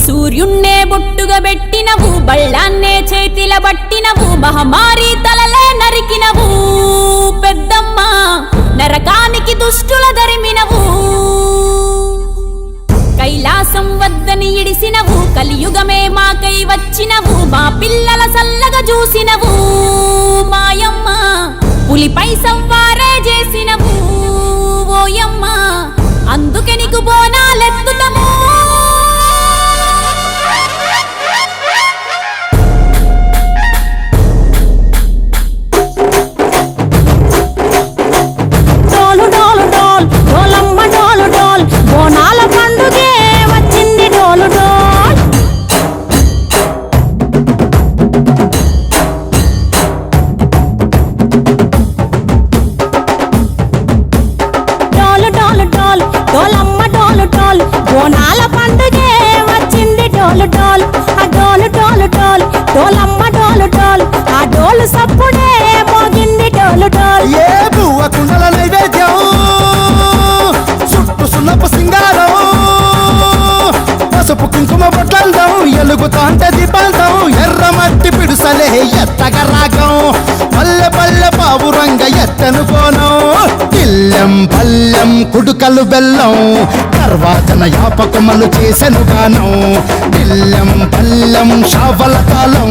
సూర్యున్నే బొట్టుగా పెట్టినవు, బళ్ళాన్నే చేతిల పట్టినవు, మహమారి తలలే నరికినవు పెద్దమ్మ, నరకానికి దుష్టుల దరిమినవు. కైలాసం వద్దని ఇడిసినవు, కలియుగమే మాకై వచ్చినవు, మా పిల్లల సల్లగా చూసినవు మాయమ్మ, పులిపై సవ్వారే చేసినవు ఓయమ్మ, అందుకే నీకు బోనాలెత్తుతము. బోనాల పండుగే వచ్చింది డోలు డోల్, ఆ డోలు డోలు డోల్, డోలమ్మ డోలు డోల్, ఆ డోలు సప్పుడే మోగింది డోలు డోల్. ఏ బువ్వ కుండల నైవేద్యం, చుట్టు సున్నపు సింగారం, పసుపు కుంకుమ బొట్లందం, ఎలుగుతాంటే దీపాంతం, ఎర్ర మట్టి పిడుసలే ఎత్తగ రాగం, పల్లె పల్లె పావురంగ ఎత్తను కోనం, ఇల్లెం పల్లెం కుడుకలు బెల్లం, తర్వాతన యాపకమలు చేసెను గానం, ఇల్లెం పల్లెం షావల తాళం,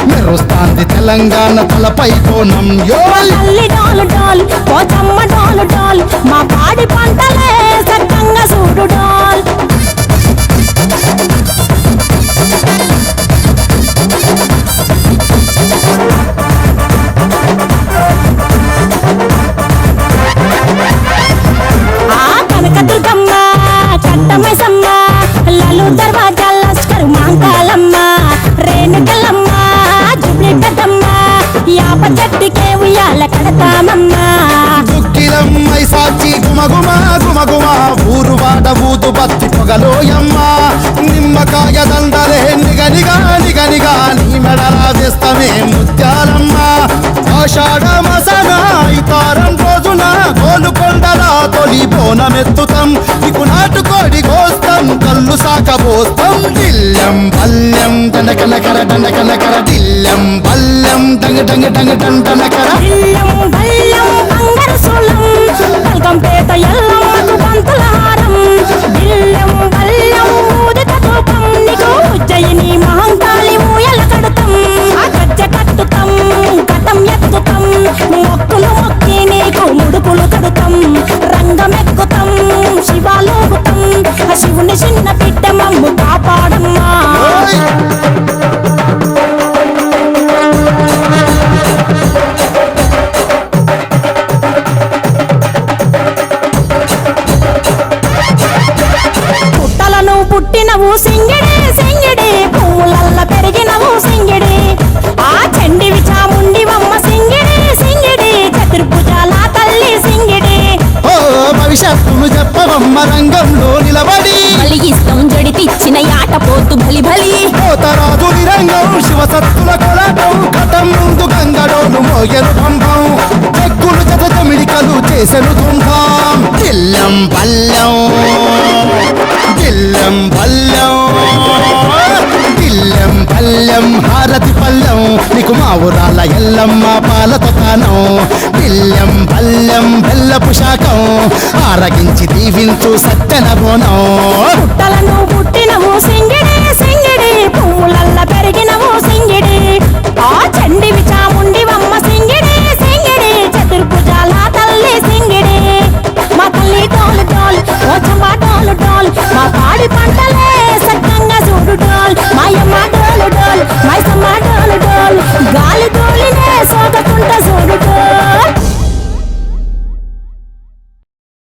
మెరుస్తాంది తెలంగాణ తలపై కోణం. తల్లి డోలు డోల్, పోచమ్మ డోలు డోల్, మా పాడి పంటలే సక్కంగా చూడు డోల్. కనకదుర్గమ్మ కట్టమైసమ్మ, లలు దర్వాజా లస్కర్ మాంకాలమ్మ, రేణుకలమ్మ జుబ్లి పెద్దమ్మ, యాప చెట్టుకే ఉయ్యాల కడతామమ్మ. దుక్కిలమ్మై సాచి గుమగుమ గుమగుమ, ఊరు వాడ ఊదు బత్తి పొగలోయమ్మ, నిమ్మకాయ దండలే నిగనిగా నిగనిగా, నీ మెడలా వేస్తమే ముత్యాలమ్మ, ఆషాఢ మసన ఇతారం రోజున గోలుకొండల తొలి బోనమెత్తుతాం, నీకు నాటుకోడి కోస్తాం, కళ్ళు సాకబోస్తాం, దిల్లెం పల్లెం దండకనకర దండకనకర, దిల్లెం పల్లెం డంగ డంగ డంగ డండనకర, దిల్లం బల్లం బంగారు సోలం, బల్గంపేట ఎల్లమ్మకు పంతుల హారం, దిల్లం బల్లం ఊదిత ధూపం, నీకు ఉజ్జయిని మహంకాళి ఊయల కడుతాం, ఆ గజ్జె కట్టుతాం, కటం ఎత్తుతాం, మొక్కులు మొక్కి నీకు ముడుపులు కడుతాం, రంగమెక్కుతాం, శివాలోగుతాం, ఆ శివుని చిన్న బిడ్డ మమ్ము కాపాడమ్మా. పుట్టలను పుట్టినవు సింగిడి సింగిడి, పువ్వులల్ల పెరిగినవు సింగిడి, ఆ చండివి చాముండివమ్మ సింగిడి సింగిడి, చతుర్భుజాల తల్లి సింగిడి. ఓ భవిష్యత్తును చెప్పవమ్మ రంగంలో నిలబడి, బలిగిస్తాం జడితిచ్చిన యాట పోతు బలి బలి, పోతరాజు నిరంగం శివసత్తుల కొలటం, కటం ముందు గంగడోను మోయను పంపం, చెక్కులు జత జమిడికలు చేసెను తుంభం, దిల్లెం పల్లెం దిల్లెం పల్లెం దిల్లెం పల్లెం హారతి పల్లెం, నీకు మా ఊరాల ఎల్లమ్మ పాలతో కానం, దిల్లెం పల్లెం బెల్లపు శాఖం, ఆరగించి దీవించు సత్యన బోనం. పుట్టలను పుట్టినవు సింగిడి